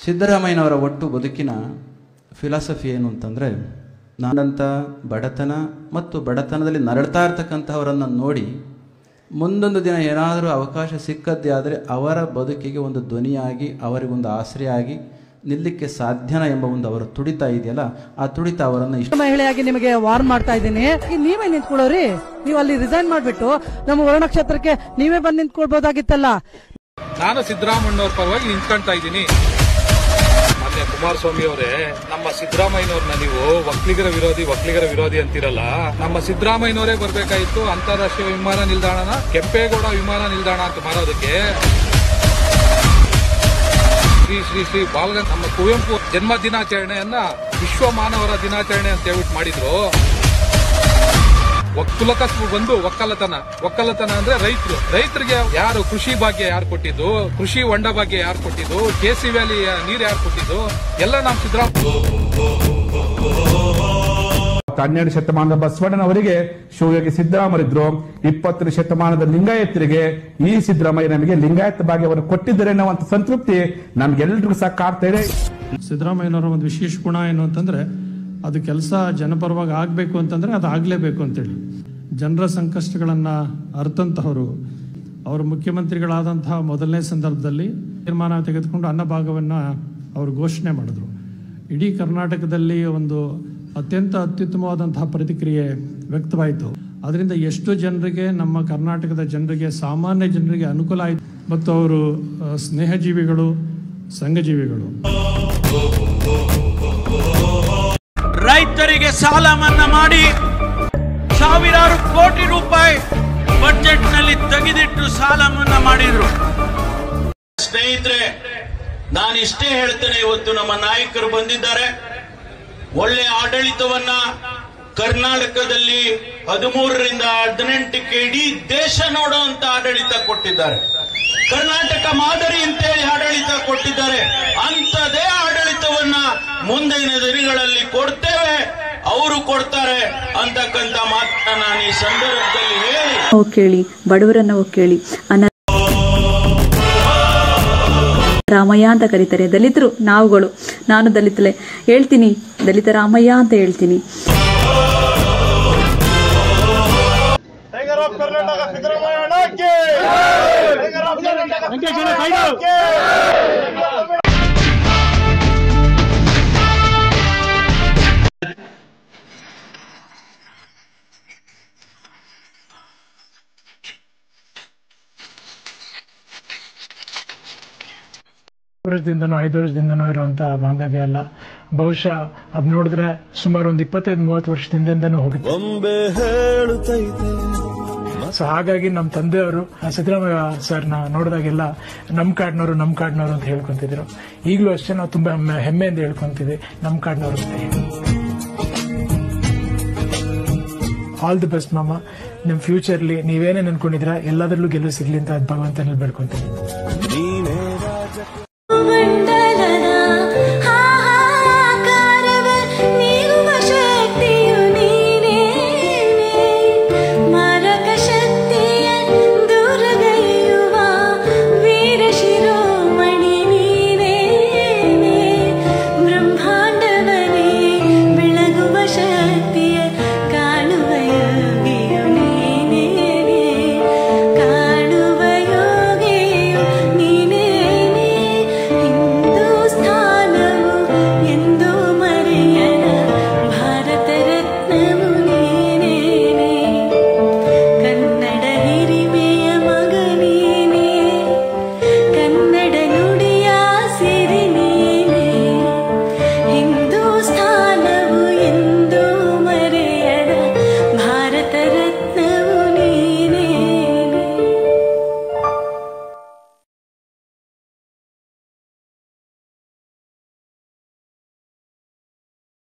ಸಿದ್ದರಾಮಯ್ಯನವರ ಒಟ್ಟು ಬದುಕಿನ ಫಿಲಾಸಫಿ ಏನು ಅಂತಂದರೆ, ನಾನಂತ ಬಡತನ ಮತ್ತು ಬಡತನದಲ್ಲಿ ನರಳ್ತಾ ಇರ್ತಕ್ಕಂಥವರನ್ನು ನೋಡಿ ಮುಂದೊಂದು ದಿನ ಏನಾದರೂ ಅವಕಾಶ ಸಿಕ್ಕದ್ದೇ ಆದರೆ ಅವರ ಬದುಕಿಗೆ ಒಂದು ಧ್ವನಿಯಾಗಿ ಅವರಿಗೊಂದು ಆಶ್ರಯ ಆಗಿ ನಿಲ್ಲಕ್ಕೆ ಸಾಧ್ಯನ ಎಂಬ ಒಂದು ಅವರ ತುಡಿತ ಇದೆಯಲ್ಲ, ಆ ತುಡಿತ ಅವರನ್ನು ಇಷ್ಟ ಮಹಿಳೆಯಾಗಿ ನಿಮಗೆ ವಾರ್ನ್ ಮಾಡ್ತಾ ಇದ್ದೀನಿ. ನೀವೇ ನಿಂತ್ಕೊಳ್ಳೋರಿ, ನೀವು ಅಲ್ಲಿ ರಿಸೈನ್ ಮಾಡ್ಬಿಟ್ಟು ನಮ್ಮ ವರ್ಣ ಕ್ಷೇತ್ರಕ್ಕೆ ನೀವೇ ಬಂದು ನಿಂತ್ಕೊಳ್ಬಹುದಾಗಿತ್ತಲ್ಲ. ನಾನು ಸಿದ್ದರಾಮಯ್ಯನವ್ರ ಪರವಾಗಿ ನಿಂತ್ಕೊಳ್ತಾ ಇದ್ದೀನಿ. ಮಾನ್ಯ ಕುಮಾರಸ್ವಾಮಿ ಅವರೇ, ನಮ್ಮ ಸಿದ್ದರಾಮಯ್ಯನವ್ರನ್ನ ನೀವು ಒಕ್ಕಲಿಗರ ವಿರೋಧಿ ಅಂತಿರಲ್ಲ. ನಮ್ಮ ಸಿದ್ದರಾಮಯ್ಯನವರೇ ಬರ್ಬೇಕಾಗಿತ್ತು ಅಂತಾರಾಷ್ಟ್ರೀಯ ವಿಮಾನ ನಿಲ್ದಾಣನ ಕೆಂಪೇಗೌಡ ವಿಮಾನ ನಿಲ್ದಾಣ ಅಂತ ಮಾಡೋದಕ್ಕೆ. ಶ್ರೀ ಬಾಲಗಂಗಾಧರ ನಮ್ಮ ಕುವೆಂಪು ಜನ್ಮ ದಿನಾಚರಣೆಯನ್ನ ವಿಶ್ವ ಮಾನವರ ದಿನಾಚರಣೆ ಅಂತ ಹೇಳ್ಬಿಟ್ಟು ಮಾಡಿದ್ರು. ಕುಲಕಸಬು ಬಂದು ಒಕ್ಕಲತನ ಅಂದ್ರೆ ರೈತರಿಗೆ ಯಾರು ಕೃಷಿ ಭಾಗ್ಯ ಯಾರು ಕೊಟ್ಟಿದ್ದು, ಕೃಷಿ ಹೊಂಡ ಭಾಗ್ಯ ಯಾರು ಕೊಟ್ಟಿದ್ದು, ಕೆಸಿ ವ್ಯಾಲಿ ನೀರು ಯಾರು ಕೊಟ್ಟಿದ್ದು, ಎಲ್ಲ ನಮ್ಮ ಸಿದ್ದರಾಮಯ್ಯ. 12 ಶತಮಾನದ ಬಸವಣ್ಣನವರಿಗೆ ಶಿವಯೋಗಿ ಸಿದ್ದರಾಮರಿದ್ರು. 20ನೇ ಶತಮಾನದ ಲಿಂಗಾಯತರಿಗೆ ಈ ಸಿದ್ದರಾಮಯ್ಯ ನಮಗೆ ಲಿಂಗಾಯತ ಭಾಗ್ಯವನ್ನು ಕೊಟ್ಟಿದ್ದಾರೆ ಅನ್ನುವಂಥ ಸಂತೃಪ್ತಿ ನಮ್ಗೆಲ್ರಿಗೂ ಸಹ ಕಾಡ್ತಾ ಇದೆ. ಸಿದ್ದರಾಮಯ್ಯನವರ ಒಂದು ವಿಶೇಷ ಗುಣ ಏನು ಅಂತಂದ್ರೆ, ಅದು ಕೆಲಸ ಜನಪರವಾಗಿ ಆಗಬೇಕು ಅಂತಂದ್ರೆ ಅದು ಆಗಲೇಬೇಕು ಅಂತೇಳಿ ಜನರ ಸಂಕಷ್ಟಗಳನ್ನು ಅರ್ಥಂತಹವರು. ಅವರು ಮುಖ್ಯಮಂತ್ರಿಗಳಾದಂತಹ ಮೊದಲನೇ ಸಂದರ್ಭದಲ್ಲಿ ತೀರ್ಮಾನ ತೆಗೆದುಕೊಂಡು ಅನ್ನಭಾಗವನ್ನು ಅವರು ಘೋಷಣೆ ಮಾಡಿದ್ರು. ಇಡೀ ಕರ್ನಾಟಕದಲ್ಲಿ ಒಂದು ಅತ್ಯುತ್ತಮವಾದಂತಹ ಪ್ರತಿಕ್ರಿಯೆ ವ್ಯಕ್ತವಾಯಿತು. ಅದರಿಂದ ಎಷ್ಟು ಜನರಿಗೆ, ನಮ್ಮ ಕರ್ನಾಟಕದ ಜನರಿಗೆ, ಸಾಮಾನ್ಯ ಜನರಿಗೆ ಅನುಕೂಲ ಆಯಿತು. ಮತ್ತು ಅವರು ಸ್ನೇಹಜೀವಿಗಳು, ಸಂಘಜೀವಿಗಳು. ರೈತರಿಗೆ ಸಾಲ ಮನ್ನಾ ಮಾಡಿ ಸಾವಿರಾರು ಕೋಟಿ ರೂಪಾಯಿ ಬಜೆಟ್ ನಲ್ಲಿ ತೆಗೆದಿಟ್ಟು ಸಾಲ ಮನ್ನಾ ಮಾಡಿದ್ರು. ಸ್ನೇಹಿತರೆ, ನಾನಿಷ್ಟೇ ಹೇಳ್ತೇನೆ, ಇವತ್ತು ನಮ್ಮ ನಾಯಕರು ಬಂದಿದ್ದಾರೆ. ಒಳ್ಳೆ ಆಡಳಿತವನ್ನ ಕರ್ನಾಟಕದಲ್ಲಿ 13ರಿಂದ 18ಕ್ಕೆ ಇಡೀ ದೇಶ ನೋಡುವಂತ ಆಡಳಿತ ಕೊಟ್ಟಿದ್ದಾರೆ. ಕರ್ನಾಟಕ ಮಾದರಿ ಅಂತೇಳಿ ಆಡಳಿತ ಕೊಟ್ಟಿದ್ದಾರೆ. ಅಂಥದೇ ಆಡಳಿತವನ್ನ ಮುಂದಿನ ದಿನಗಳಲ್ಲಿ ಕೊಡ್ತೇವೆ, ಅವರು ಕೊಡ್ತಾರೆ ಅಂತಕ್ಕಂಥ ಮಾತನ್ನ ನಾನು ಈ ಸಂದರ್ಭದಲ್ಲಿ ಹೇಳಿ, ಕೇಳಿ ಬಡವರನ್ನ ಕೇಳಿ ರಾಮಯ್ಯ ಅಂತ ಕರೀತಾರೆ. ದಲಿತರು ನಾವುಗಳು, ನಾನು ದಲಿತಲೆ ಹೇಳ್ತೀನಿ, ದಲಿತ ರಾಮಯ್ಯ ಅಂತ ಹೇಳ್ತೀನಿ. ವರ್ಷದಿಂದನೋ 5 ವರ್ಷದಿಂದನೋ ಇರುವಂತಹ ಬಾಂಧವ್ಯ ಅಲ್ಲ. ಬಹುಶಃ ಅದ್ ನೋಡಿದ್ರೆ ಸುಮಾರು ಒಂದು 25-30 ವರ್ಷದಿಂದನೂ ಹೋಗುತ್ತೆ. ಸೊ ಹಾಗಾಗಿ ನಮ್ಮ ತಂದೆಯವರು ಸಿದ್ದರಾಮಯ್ಯ ಸರ್ನ ನೋಡಿದಾಗೆಲ್ಲ ನಮ್ ಕಾಡ್ನವರು ಅಂತ ಹೇಳ್ಕೊಂತಿದ್ರು. ಈಗಲೂ ಅಷ್ಟೇ ನಾವು ತುಂಬಾ ಹೆಮ್ಮೆಯಿಂದ ಹೇಳ್ಕೊಂತೀವಿ, ನಮ್ ಕಾಡ್ನವರು ಅಂತ. ಆಲ್ ದಿ ಬೆಸ್ಟ್ ಮಾಮ. ನಿಮ್ ಫ್ಯೂಚರ್ಲಿ ನೀವೇನೇನು ಅನ್ಕೊಂಡಿದ್ರ ಎಲ್ಲದರಲ್ಲೂ ಗೆಲುವು ಸಿಗ್ಲಿ ಅಂತ ಭಗವಂತನಲ್ಲಿ ಬೇಡ್ಕೊಂತೀನಿ.